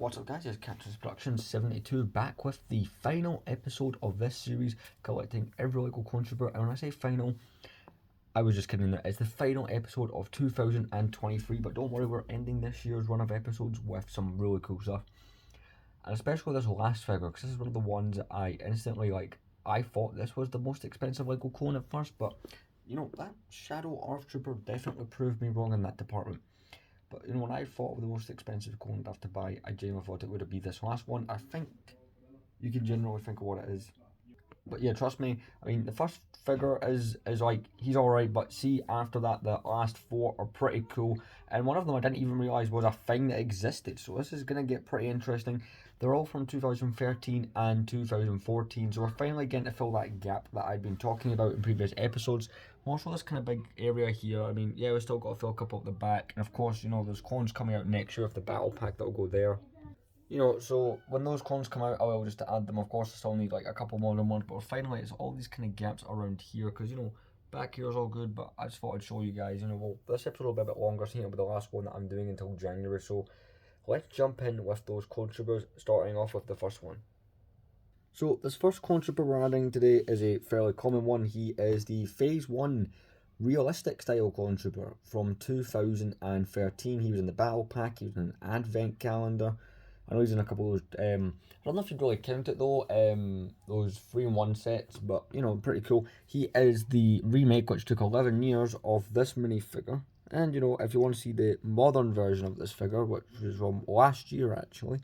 What's up guys, it's Captain's Production 72 back with the final episode of this series collecting every Lego Controver. And when I say final, I was just kidding there. It's the final episode of 2023, but don't worry, we're ending this year's run of episodes with some really cool stuff. And especially this last figure, because this is one of the ones that I instantly I thought this was the most expensive Lego clone at first, but you know, that Shadow Earth Trooper definitely proved me wrong in that department. But you know, when I thought of the most expensive clone I'd have to buy, I genuinely thought it would be this last one. I think you can generally think of what it is. But yeah, trust me, I mean, the first figure is like, he's alright, but see, after that, the last four are pretty cool. And one of them I didn't even realise was a thing that existed, so this is going to get pretty interesting. They're all from 2013 and 2014, so we're finally getting to fill that gap that I'd been talking about in previous episodes. Also, this kind of big area here, I mean, yeah, we've still got to fill a couple up the back. And of course, you know, there's clones coming out next year with the battle pack that'll go there. You know, so when those clones come out, I will just add them. Of course, I still need like a couple more than one, but finally, it's all these kind of gaps around here, because, you know, back here is all good, but I just thought I'd show you guys, you know, well, this episode will be a bit longer, so it'll be the last one that I'm doing until January, so let's jump in with those clone troopers, starting off with the first one. So, this first clone trooper we're adding today is a fairly common one. He is the Phase 1 realistic style clone trooper from 2013. He was in the battle pack, he was in an advent calendar. I know he's in a couple of those, I don't know if you'd really count it though, those 3-in-1 sets, but you know, pretty cool. He is the remake, which took 11 years, of this minifigure. And you know, if you want to see the modern version of this figure, which was from last year actually,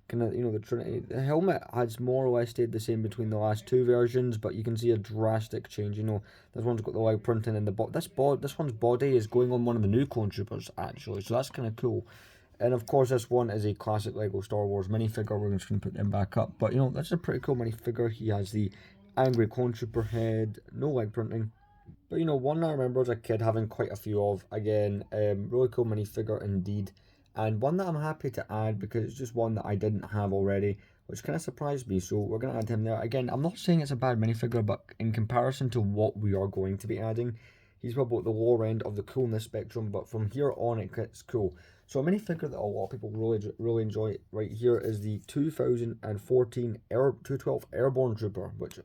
kind of, you know, the Trinity, the helmet has more or less stayed the same between the last two versions, but you can see a drastic change. You know, this one's got the light printing, and this one's body is going on one of the new clone troopers actually, so that's kind of cool. And of course, this one is a classic Lego Star Wars minifigure. We're just going to put them back up. But you know, that's a pretty cool minifigure. He has the angry clone trooper head, no leg printing. But you know, one I remember as a kid having quite a few of. Again, really cool minifigure indeed. And one that I'm happy to add because it's just one that I didn't have already, which kind of surprised me. So we're going to add him there. Again, I'm not saying it's a bad minifigure, but in comparison to what we are going to be adding, he's probably at the lower end of the coolness spectrum, but from here on it gets cool. So a minifigure that a lot of people really enjoy right here is the 2014 212 Airborne Trooper, which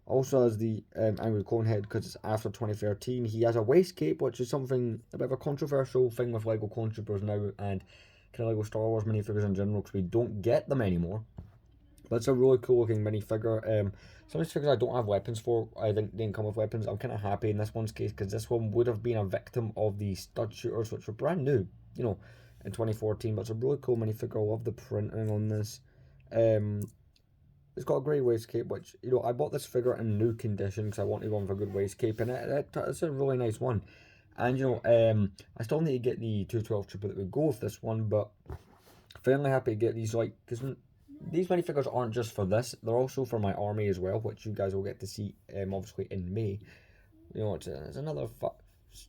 also has the angry clone head because it's after 2013. He has a waist cape, which is something, a bit of a controversial thing with Lego clone troopers now, and kind of Lego Star Wars minifigures in general, because we don't get them anymore. But it's a really cool looking minifigure. Some of these figures I don't have weapons for, I think didn't come with weapons. I'm kind of happy in this one's case, because this one would have been a victim of the stud shooters, which were brand new, you know, in 2014. But it's a really cool minifigure. I love the printing on this. It's got a grey waist cape, which, you know, I bought this figure in new condition because I wanted one with a good waist cape, and it's a really nice one. And you know, I still need to get the 212 trooper that would go with this one, but fairly happy to get these, like, because these minifigures aren't just for this, they're also for my army as well, which you guys will get to see obviously in May. You know, it's another,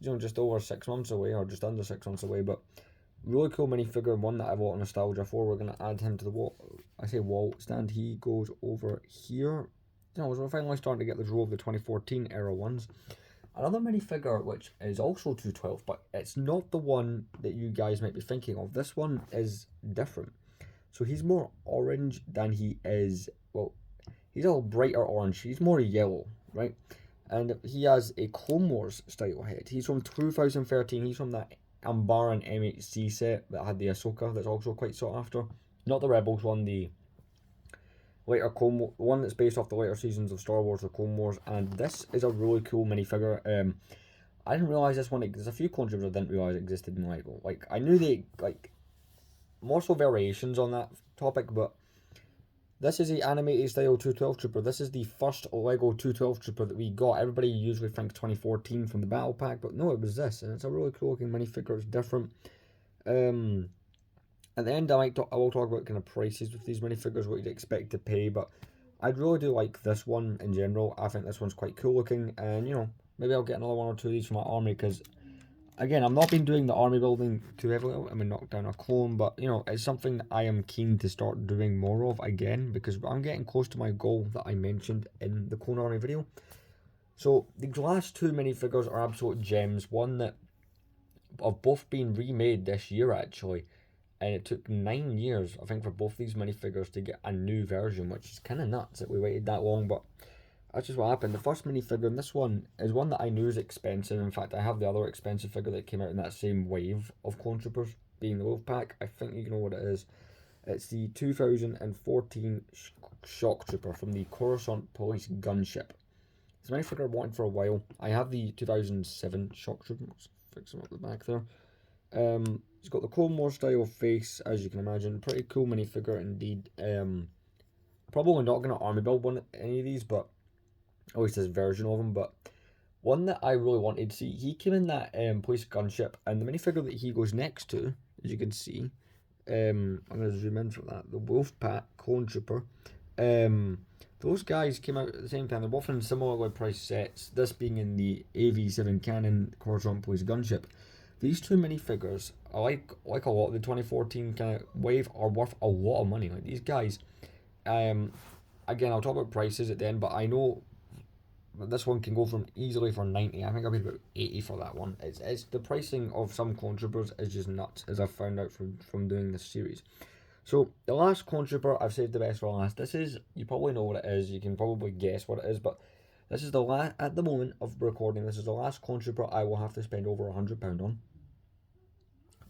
you know, just over 6 months away, or just under 6 months away, but really cool minifigure, one that I've got nostalgia for. We're going to add him to the wall, wall stand. He goes over here. You know, we're finally starting to get the row of the 2014 era ones. Another minifigure, which is also 212, but it's not the one that you guys might be thinking of. This one is different. So he's more orange than he is, well, he's a little brighter orange. He's more yellow, right? And he has a Clone Wars style head. He's from 2013. He's from that Ambaran MHC set that had the Ahsoka, that's also quite sought after. Not the Rebels one, the later one that's based off the later seasons of Star Wars or Clone Wars. And this is a really cool minifigure. I didn't realise this one, there's a few clone troopers I didn't realise existed in Lego. Like, I knew they, like, more so variations on that topic, but this is the animated style 212 trooper. This is the first Lego 212 trooper that we got. Everybody usually thinks 2014 from the battle pack, but no, it was this, and it's a really cool looking minifigure. It's different. At the end, I will talk about kind of prices with these minifigures, what you'd expect to pay, but I really do like this one in general. I think this one's quite cool looking, and you know, maybe I'll get another one or two of these for my army, because again, I've not been doing the army building too heavily. I mean, knock down a clone, but you know, it's something that I am keen to start doing more of again, because I'm getting close to my goal that I mentioned in the clone army video. So the last two minifigures are absolute gems. One that have both been remade this year actually, and it took 9 years, I think, for both these minifigures to get a new version, which is kind of nuts that we waited that long, but that's just what happened. The first minifigure, and this one is one that I knew is expensive. In fact, I have the other expensive figure that came out in that same wave of Clone Troopers, being the Wolfpack. I think you know what it is. It's the 2014 Shock Trooper from the Coruscant Police gunship. It's a minifigure I've wanted for a while. I have the 2007 Shock Trooper. Let's fix him up the back there. He's got the Clone Wars style face, as you can imagine. Pretty cool minifigure indeed. Probably not going to army build one any of these, but at least this version of him. But one that I really wanted to see, he came in that police gunship, and the minifigure that he goes next to, as you can see, I'm going to zoom in for that, the Wolfpack Clone Trooper. Those guys came out at the same time. They're both in similarly priced sets, this being in the AV7 Cannon Coruscant Police gunship. These two minifigures, I like a lot. The 2014 kind of wave are worth a lot of money. Like these guys, again, I'll talk about prices at the end, but I know this one can go from easily for 90. I think I paid about 80 for that one. It's the pricing of some Clone Troopers is just nuts, as I've found out from doing this series. So the last Clone Trooper, I've saved the best for last. This is, you probably know what it is. You can probably guess what it is, but this is the last, at the moment of recording, this is the last Clone Trooper I will have to spend over £100 on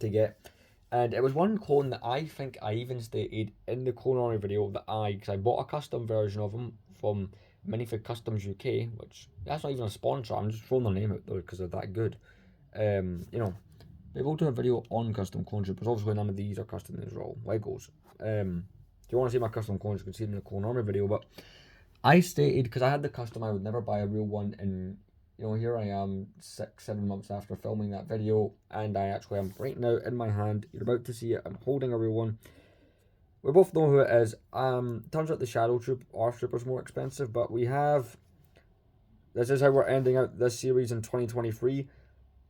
to get. And it was one clone that I think I even stated in the Clone Army video that because I bought a custom version of him from Minifig Customs UK, which that's not even a sponsor. I'm just throwing their name out there because they're that good. You know, they will do a video on custom clone troopers. Obviously, none of these are custom; these are all Legos. If you want to see my custom clones, you can see them in the Clone Army video. But I stated, because I had the custom, I would never buy a real one, and you know, here I am 6-7 months after filming that video, and I actually am right now in my hand. You're about to see it. I'm holding a real one. We both know who it is. Turns out the Shadow Troop, Arth Trooper's more expensive, but we have. This is how we're ending out this series in 2023.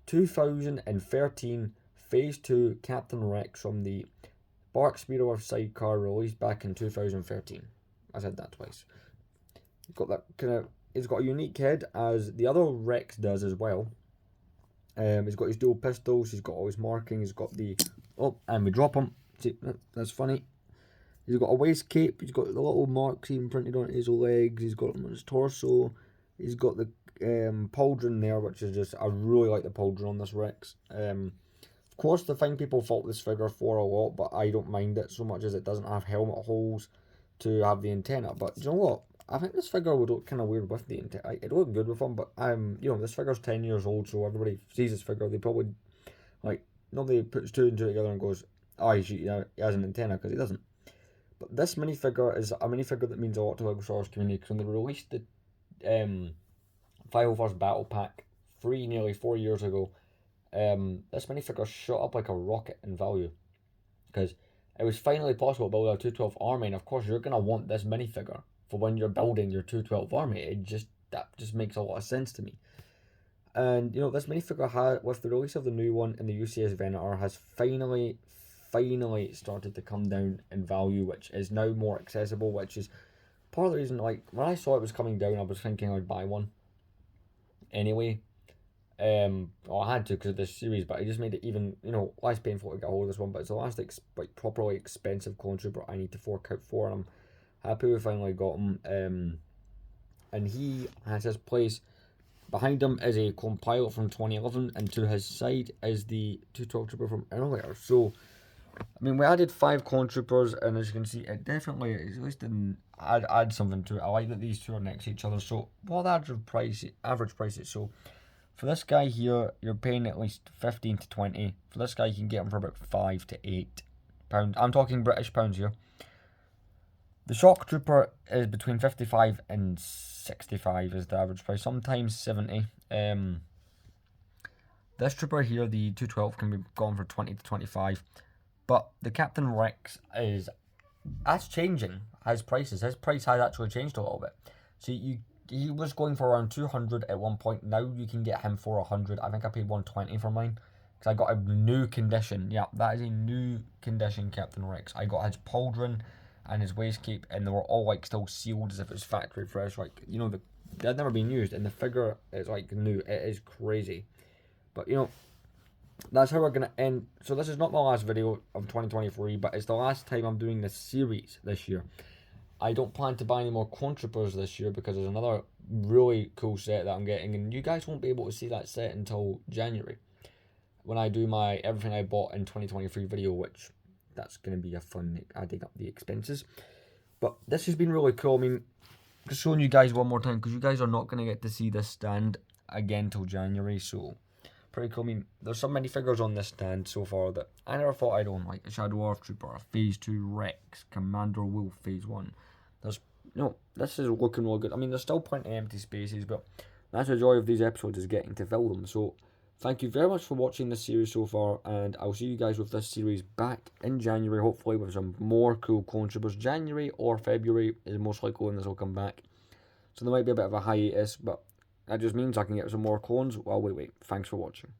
2013 Phase 2 Captain Rex from the Bark Speeder sidecar released back in 2013. I said that twice. He's got that kind of. He's got a unique head, as the other Rex does as well. He's got his dual pistols. He's got all his marking. He's got the. Oh, and we drop him. See, that's funny. He's got a waist cape. He's got the little marks even printed on his legs. He's got them on his torso. He's got the pauldron there, which is just, I really like the pauldron on this Rex. Of course, the thing people fault this figure for a lot, but I don't mind it so much as it doesn't have helmet holes to have the antenna. But you know what? I think this figure would look kind of weird with the antenna. It would look good with them, but you know, this figure's 10 years old, so everybody sees this figure, they probably, like, nobody puts two and two together and goes, oh, he has an antenna, because he doesn't. But this minifigure is a minifigure that means a lot to the LEGO Star Wars community, because when they released the 501st Battle Pack nearly 4 years ago, this minifigure shot up like a rocket in value, because it was finally possible to build a 212 army, and of course you're going to want this minifigure for when you're building your 212 army. That just makes a lot of sense to me. And you know, this minifigure with the release of the new one in the UCS Venator, has finally started to come down in value, which is now more accessible, which is part of the reason, like, when I saw it was coming down, I was thinking I'd buy one anyway. Well, I had to because of this series, but it just made it even, you know, less painful to get hold of this one. But it's the last like properly expensive Clone Trooper I need to fork out for, and I'm happy we finally got him. And he has his place. Behind him is a Clone Pilot from 2011, and to his side is the 212 Trooper from earlier. So, I mean, we added 5 Clone Troopers, and as you can see, it definitely, at least didn't add something to it. I like that these two are next to each other. So, what average price is? So, for this guy here, you're paying at least 15 to 20. For this guy, you can get him for about 5 to 8 pounds. I'm talking British pounds here. The Shock Trooper is between 55 and 65 is the average price, sometimes 70. This Trooper here, the 212, can be gone for 20 to 25. But the Captain Rex that's changing his prices. His price has actually changed a little bit. So he was going for around 200 at one point. Now you can get him for 100. I think I paid 120 for mine, because I got a new condition. Yeah, that is a new condition Captain Rex. I got his pauldron and his waist cape, and they were all like still sealed as if it's factory fresh. Like, you know, they had never been used, and the figure is like new. It is crazy. But you know, that's how we're going to end. So this is not my last video of 2023, but it's the last time I'm doing this series this year. I don't plan to buy any more Clone Troopers this year because there's another really cool set that I'm getting, and you guys won't be able to see that set until January when I do my everything I bought in 2023 video, which that's going to be a fun adding up the expenses. But this has been really cool. I mean, just showing you guys one more time because you guys are not going to get to see this stand again till January, so pretty cool. I mean, there's so many figures on this stand so far that I never thought I'd own, like a Shadow Earth Trooper, a Phase 2 Rex, Commander Wolf Phase 1. There's, this is looking really good. I mean, there's still plenty of empty spaces, but that's the joy of these episodes, is getting to fill them. So thank you very much for watching this series so far, and I'll see you guys with this series back in January, hopefully with some more cool Clone Troopers. January or February is most likely when this will come back. So there might be a bit of a hiatus, but that just means I can get some more clones while we wait. Thanks for watching.